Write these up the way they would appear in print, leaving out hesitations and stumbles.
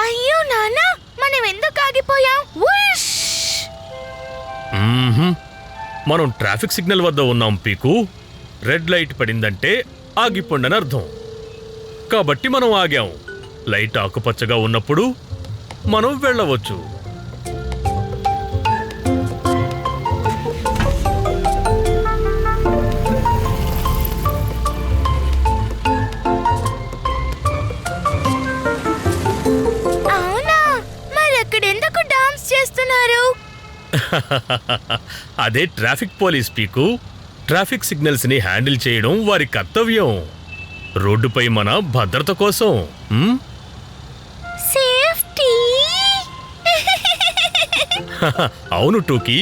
అయ్యో నాన్న, మనం ఎందుకు ఆగిపోయాం? మనం ట్రాఫిక్ సిగ్నల్ వద్ద ఉన్నాం పీకు. రెడ్ లైట్ పడిందంటే ఆగిపోండని అర్థం. కాబట్టి మనం ఆగాం. లైట్ ఆకుపచ్చగా ఉన్నప్పుడు మనం వెళ్ళవచ్చు. అవునా, మరి అక్కడ ఎందుకు డాన్స్ చేస్తున్నారు? అదే ట్రాఫిక్ పోలీస్ పీకు. ట్రాఫిక్ సిగ్నల్స్ ని హ్యాండిల్ చేయడం వారి కర్తవ్యం. రోడ్డుపై మన భద్రత కోసం. సేఫ్టీ. అవును టూకీ.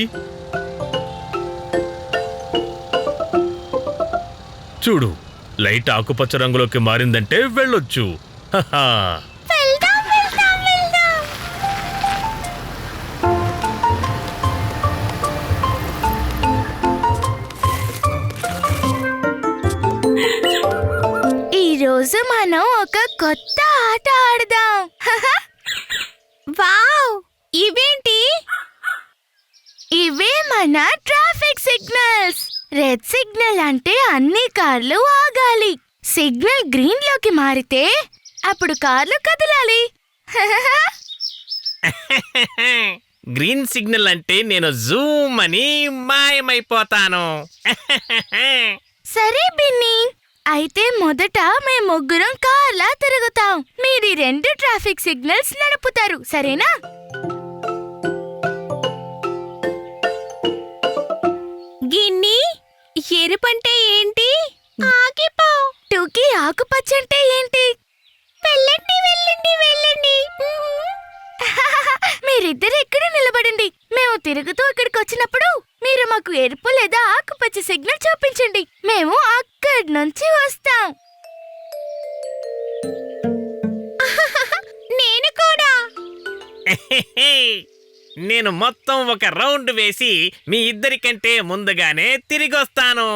చూడు, లైట్ ఆకుపచ్చ రంగులోకి మారిందంటే వెళ్ళొచ్చు. వెళ్దాం, వెళ్దాం, వెళ్దాం. ఈరోజు మనం ఒక కొత్త ఆట ఆడదాం. వావ్, ఇవేంటి? ఇవే మన ట్రాఫిక్ సిగ్నల్స్. రెడ్ సిగ్నల్ అంటే అన్ని కార్లు ఆగాలి. సిగ్నల్ గ్రీన్ లోకి మారితే అప్పుడు కార్లు కదలాలి. గ్రీన్ సిగ్నల్ అంటే నేను జూమ్ అని మాయమైపోతాను. సరే బిన్నీ, అయితే మొదట మేము ముగ్గురం కార్లా తిరుగుతాం. మీరు ఈ 2 ట్రాఫిక్ సిగ్నల్స్ నడుపుతారు, సరేనా? గిన్ని, ఎరుపంటే ఏంటి? ఆగిపో. టూకీ, ఆకుపచ్చ అంటే ఏంటి? వెళ్ళండి, వెళ్ళండి, వెళ్ళండి. మీరిద్దరు ఎక్కడ నిలబడండి. మేము తిరుగుతూ ఇక్కడికి వచ్చినప్పుడు మీరు మాకు ఎరుపు లేదా ఆకుపచ్చ సిగ్నల్ చూపించండి. మేము అక్కడి నుంచి వస్తాం. నేను కూడా. నేను మొత్తం ఒక రౌండ్ వేసి మీ ఇద్దరికంటే ముందుగానే తిరిగొస్తాను.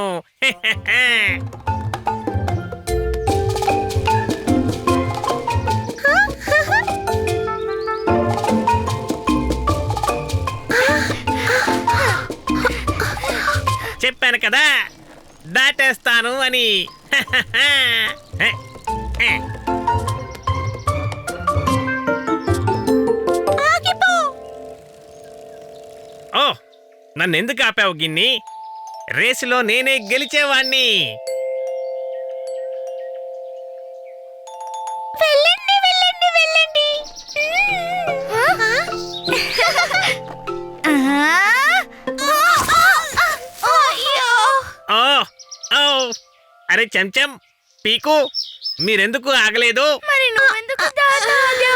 చెప్పాను కదా, దాటేస్తాను అని. ఓ, నన్నెందుకు ఆపావు గిన్ని? రేసులో నేనే గెలిచేవాణ్ణి. వెళ్ళండి, వెళ్ళండి, వెళ్ళండి. ఓ ఓ, అరే చెంచం, పీకు, మీరెందుకు ఆగలేదు? మరి నువ్వెందుకు దాటావు?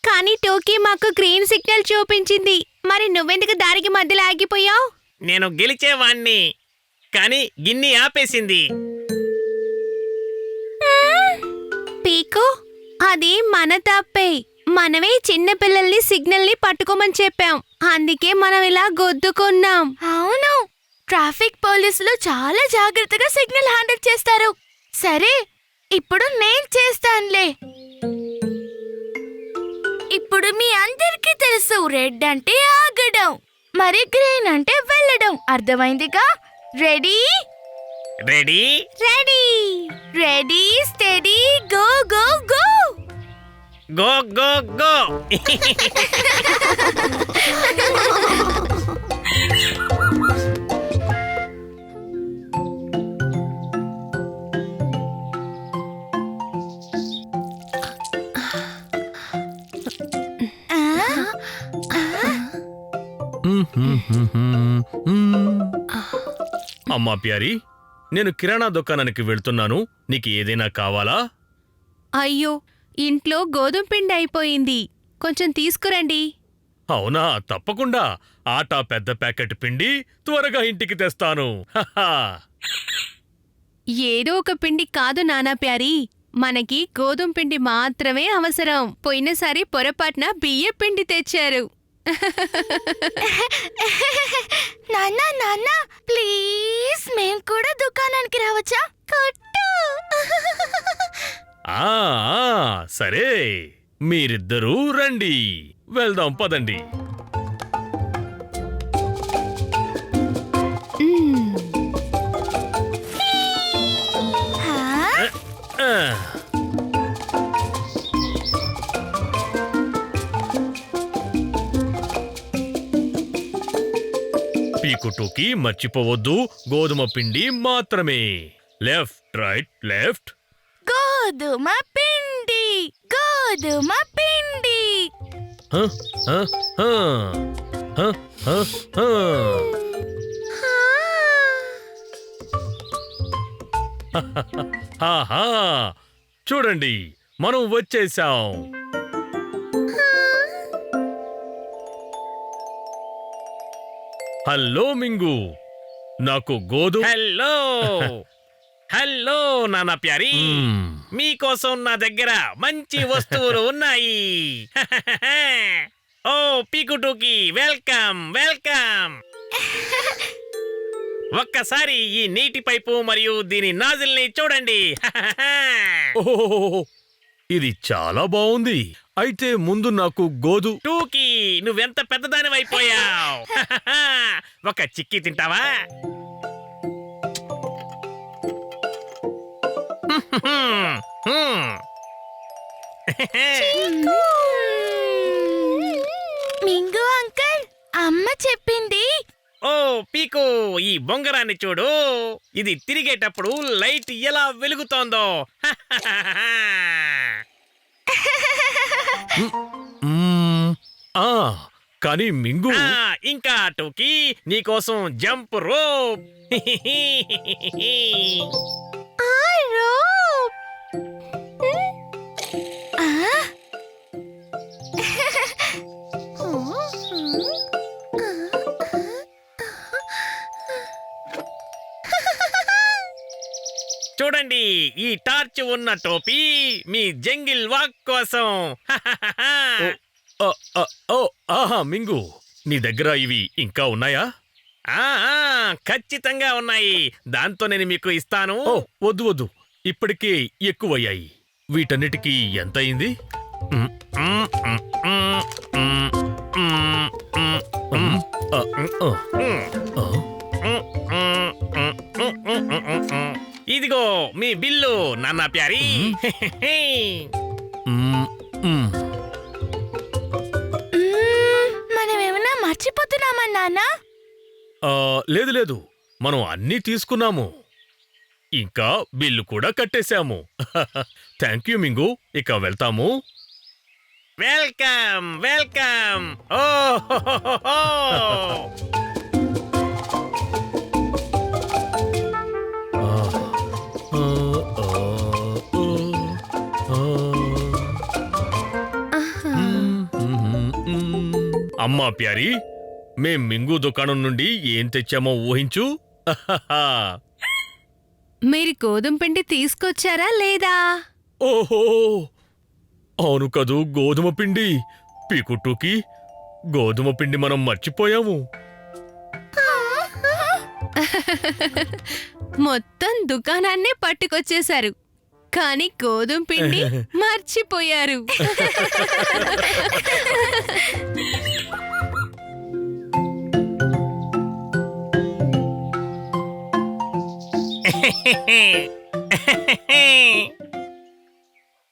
కానీ టోకీ మాకు గ్రీన్ సిగ్నల్ చూపించింది. మరి నువ్వెందుకు దారికి మధ్యలో ఆగిపోయావు? నేను గెలిచేవాణ్ణి, కానీ గిన్ని ఆపేసింది. పీకు, అది మన తప్పే. మనమే చిన్న పిల్లల్ని సిగ్నల్ ని పట్టుకోమని చెప్పాం. అందుకే మనం ఇలా గుద్దుకున్నాం. అవును, ట్రాఫిక్ పోలీసులు చాలా జాగ్రత్తగా సిగ్నల్ హ్యాండిల్ చేస్తారు. సరే, ఇప్పుడు నేను చేస్తానులే. ఇప్పుడు మీ అందరికీ తెలుసు, రెడ్ అంటే ఆగడం, మరి గ్రీన్ అంటే వెళ్ళడం. అర్థమైందిగా? Ready? Ready ready, ready, steady, go go go. Go go go. అమ్మా ప్యారీ, నేను కిరాణా దుకాణానికి వెళ్తున్నాను. నీకు ఏదైనా కావాలా? అయ్యో, ఇంట్లో గోధుమ పిండి అయిపోయింది. కొంచెం తీసుకురండి. అవునా, తప్పకుండా. ఆటా పెద్ద ప్యాకెట్ పిండి త్వరగా ఇంటికి తెస్తాను. హహా. ఏదో ఒక పిండి కాదు నానా ప్యారీ, మనకి గోధుమ పిండి మాత్రమే అవసరం. పోయినసారి పొరపాటున బియ్య పిండి తెచ్చారు. నాన్న నాన్న ప్లీజ్ మేము కూడా దుకాణానికి రావచ్చా? కొట్టు. ఆ సరే, మీరిద్దరూ రండి, వెళ్దాం పదండి. హా? ఆ, పీకుటూకి మర్చిపోవద్దు, గోధుమ పిండి మాత్రమే. Left right left. గోధుమ పిండి గోధుమ పిండి. హ, హ, హ, హ, హ, హ. ఆహా, చూడండి, మనం వచ్చేసాం. హలో మింగు, నాకు గోధుమ హలో హలో నానా ప్యారీ, మీకోసం నా దగ్గర మంచి వస్తువులు ఉన్నాయి. ఓ పీకుటూకి వెల్కమ్ వెల్కమ్. ఒక్కసారి ఈ నీటి పైపు మరియు దీని నాజిల్ని చూడండి. ఓహో, ఇది చాలా బాగుంది. అయితే ముందు నాకు టూకి నువ్వెంత పెద్దదానివైపోయావు. ఒక చిక్కీ తింటావా? మింగు అంకల్, అమ్మ చెప్పింది. ఓ పీకు, ఈ బొంగరాన్ని చూడు. ఇది తిరిగేటప్పుడు లైట్ ఎలా వెలుగుతోందో. కానీ మింగు, ఇంకా టూకి నీకోసం జంప్ రోప్. చూడండి, ఈ టార్చ్ ఉన్న టోపీ మీ జంగిల్ వాక్ కోసం. ఆహా మింగు, నీ దగ్గర ఇవి ఇంకా ఉన్నాయా? ఖచ్చితంగా ఉన్నాయి. దాంతో నేను మీకు ఇస్తాను. ఓ వద్దు వద్దు, ఇప్పటికే ఎక్కువయ్యాయి. వీటన్నిటికీ ఎంత అయింది? ఇదిగో మీ బిల్లు నాన్నా ప్యారీ. మనమేమన్నా మర్చిపోతున్నామా నాన్న? లేదు లేదు, మనం అన్నీ తీసుకున్నాము, ఇంకా బిల్లు కూడా కట్టేశాము. థ్యాంక్ యూ మింగు, ఇక వెళ్తాము. Welcome welcome. ఓ అమ్మా ప్యారీ, మేం మింగు దుకాణం నుండి ఏం తెచ్చామో ఊహించు. మీరు గోధుమ పిండి తీసుకొచ్చారా లేదా? ఓహో, అవును కదూ, గోధుమ పిండి. పీకుటూకి గోధుమ పిండి మనం మర్చిపోయాము. మొత్తం దుకాణాన్నే పట్టుకొచ్చేశారు, కానీ గోధుమ పిండి మర్చిపోయారు.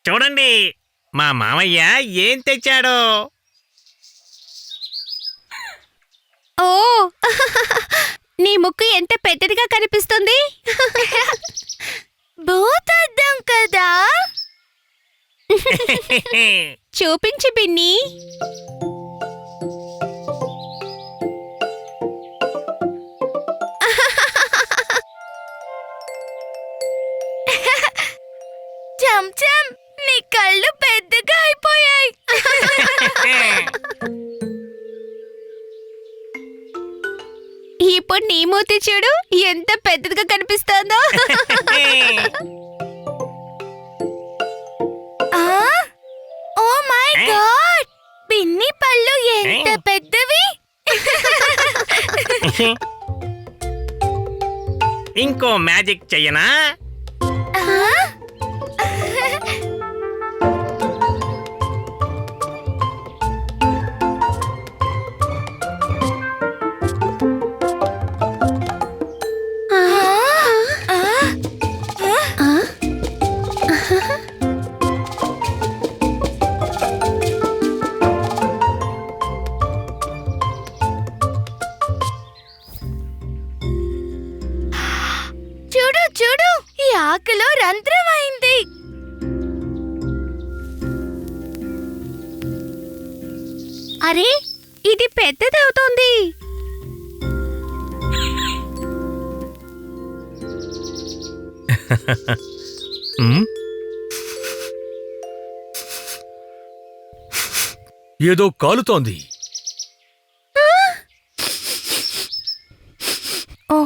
చూడండి, మా మామయ్య ఏం తెచ్చాడో. ఓ, నీ ముక్కు ఎంత పెద్దదిగా కనిపిస్తుంది. భూతద్దం కదా. చూపించు బిన్నీ. చెంచం, నీ కళ్ళు పెద్దగా అయిపోయాయి. ఇప్పుడు నీ మూతి చూడు ఎంత పెద్దదిగా కనిపిస్తోందో. ఓ మై గాడ్, పిన్ని పళ్ళు ఎంత పెద్దవి. ఇంకో మ్యాజిక్ చెయ్యనా? చూడు చూడు, ఈ ఆకులో రంధ్రం అయింది. అరే ఇది పెద్దదవుతోంది. ఉమ్? ఏదో కాలుతోంది. ఓ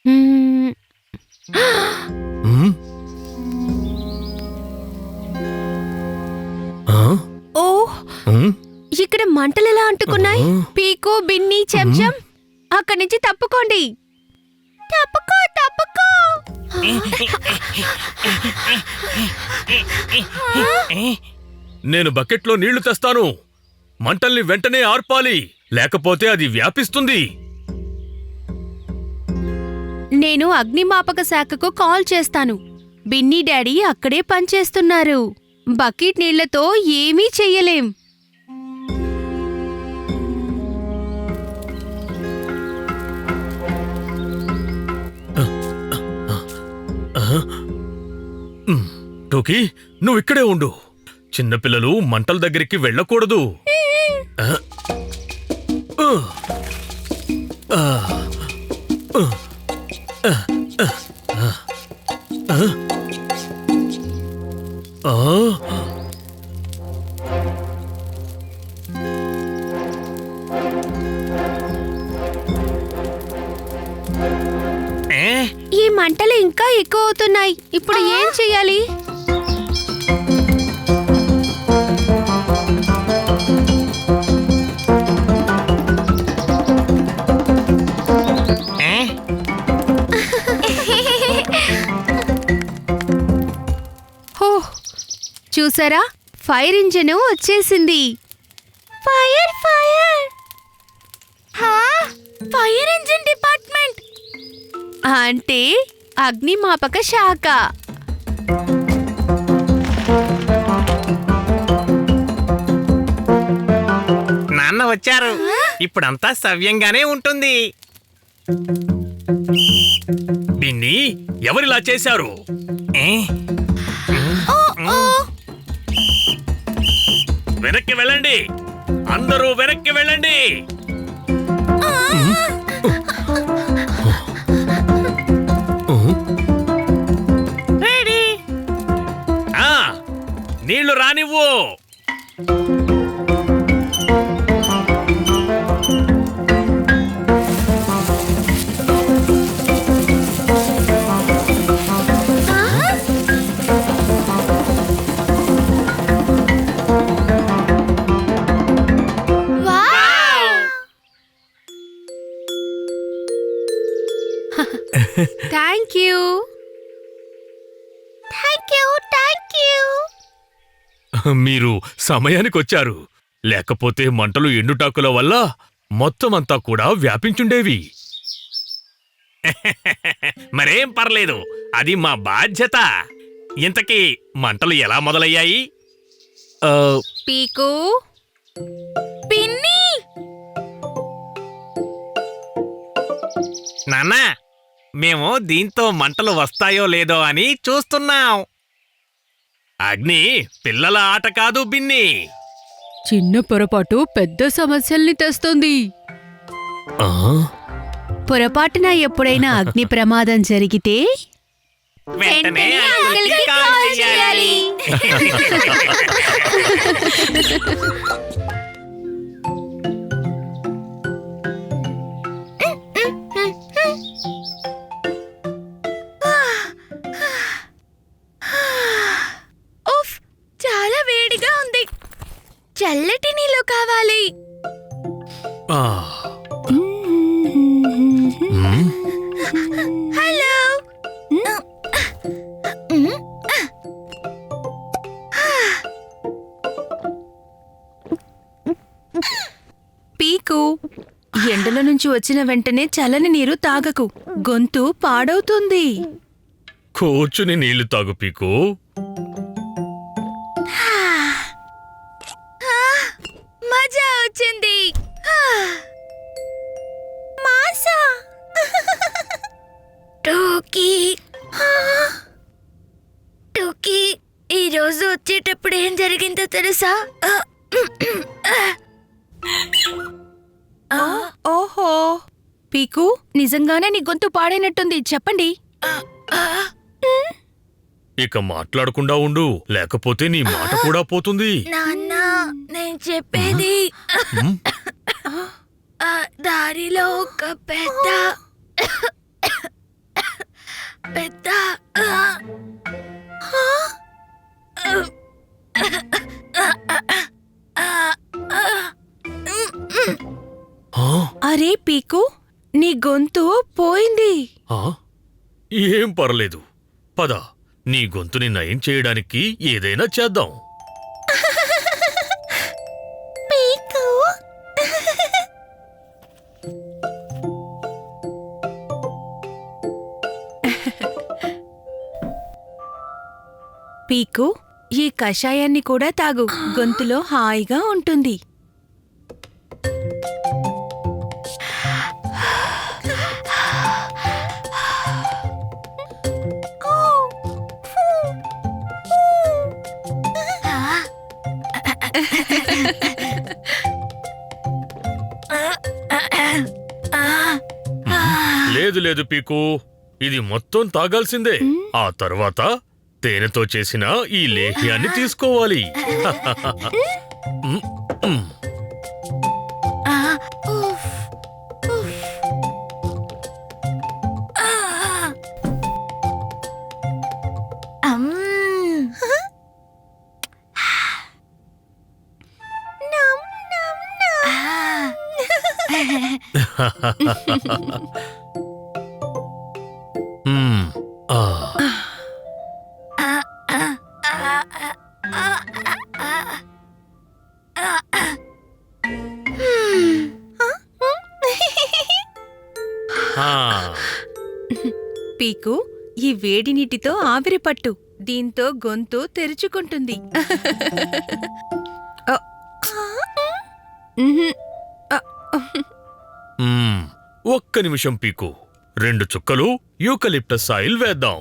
మ్మ్. ఉమ్? ఆ? ఓ ఉమ్? ఇక్కడ మంటలు ఎలా అంటుకున్నాయి? పీకు బిన్ని చెంచం అక్కడి నుంచి తప్పుకోండి. తప్పుకో తప్పుకో. నేను బకెట్లో నీళ్లు తెస్తాను. మంటల్ని వెంటనే ఆర్పాలి, లేకపోతే అది వ్యాపిస్తుంది. నేను అగ్నిమాపక శాఖకు కాల్ చేస్తాను. బిన్నీ డాడీ అక్కడే పనిచేస్తున్నారు. బకెట్ నీళ్లతో ఏమీ చెయ్యలేం. టోకీ, నువ్వు ఇక్కడే ఉండు. చిన్నపిల్లలు మంటల దగ్గరికి వెళ్ళకూడదు. ఆ. ఆ. ఆ. ఆ. ఈ మంటలు ఇంకా ఎక్కువ అవుతున్నాయి. ఇప్పుడు ఏం చెయ్యాలి? హో, చూసారా, ఫైర్ ఇంజిన్ వచ్చేసింది. Fire fire. Fire engine department అంటే అగ్నిమాపక శాఖ. నాన్న వచ్చారు. ఇప్పుడంతా సవ్యంగానే ఉంటుంది. బిన్నీ, ఎవరిలా చేశారు? వెనక్కి వెళ్ళండి, అందరూ వెనక్కి వెళ్ళండి. ఆ, నీళ్లు రానివ్వు. Thank you. మీరు సమయానికి వచ్చారు. లేకపోతే మంటలు ఎండుటాకుల వల్ల మొత్తం అంతా కూడా వ్యాపించుండేవి. మరేం పర్లేదు, అది మా బాధ్యత. ఇంతకీ మంటలు ఎలా మొదలయ్యాయి? పీకు, పిన్ని. నాన్న, మేము దీంతో మంటలు వస్తాయో లేదో అని చూస్తున్నాం. అగ్ని పిల్లల ఆట కాదు బిన్ని. చిన్న పొరపాటు పెద్ద సమస్యల్ని తెస్తుంది. ఆ? పొరపాటున ఎప్పుడైనా అగ్ని ప్రమాదం జరిగితే వెంటనే అంకుల్కి అంకుల్కి కాల్ కాల్ చేయాలి. ఎండల నుంచి వచ్చిన వెంటనే చల్లని నీరు తాగకు, గొంతు పాడవుతుంది. కూర్చుని నీళ్లు తాగు పీకు. మజా వచ్చింది. మాసా టోకీ టోకీ, ఈ రోజు వచ్చేటప్పుడు ఏం జరిగిందో తెలుసా? ఓహో, పీకు నిజంగానే నీ గొంతు పాడైనట్టుంది. చెప్పండి. ఇక మాట్లాడకుండా ఉండు, లేకపోతే నీ మాట కూడా పోతుంది. నాన్న, నేను చెప్పేది, దారిలో ఒక పెద్ద పెద్ద ఆ? అరే పీకు, నీ గొంతు పోయింది. ఆ? ఏం పర్లేదు, పద, నీ గొంతుని నయం చేయడానికి ఏదైనా చేద్దాం. పీకు పీకు, ఈ కషాయాన్ని కూడా తాగు, గొంతులో హాయిగా ఉంటుంది. లేదు లేదు పీకు, ఇది మొత్తం తాగాల్సిందే. ఆ తర్వాత తేనెతో చేసిన ఈ లేహ్యాన్ని తీసుకోవాలి. పీకు, ఈ వేడి నీటితో ఆవిరి పట్టు, దీంతో గొంతు తెరుచుకుంటుంది. ఒక్క నిమిషం పీకు, 2 చుక్కలు యూకలిప్టస్ ఆయిల్ వేద్దాం.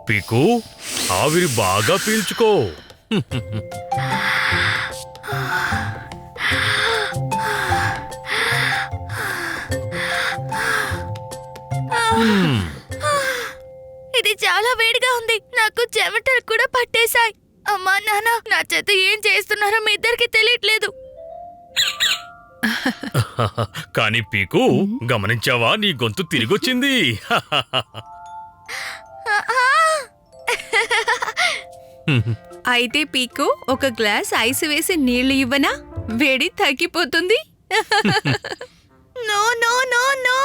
పీకు, ఆవిరి బాగా పీల్చుకో. ఇది చాలా వేడిగా ఉంది, నాకు చెమటలు కూడా పట్టేశాయి. అమ్మా నాన్న, నా చేత ఏం చేస్తున్నారో మీ ఇద్దరికి తెలియట్లేదు. కానీ పీకు, గమనించావా, నీ గొంతు తిరిగొచ్చింది. అయితే పీకు, ఒక గ్లాస్ ఐస్ వేసి నీళ్లు ఇవ్వనా? వేడి తగ్గిపోతుంది. No no no no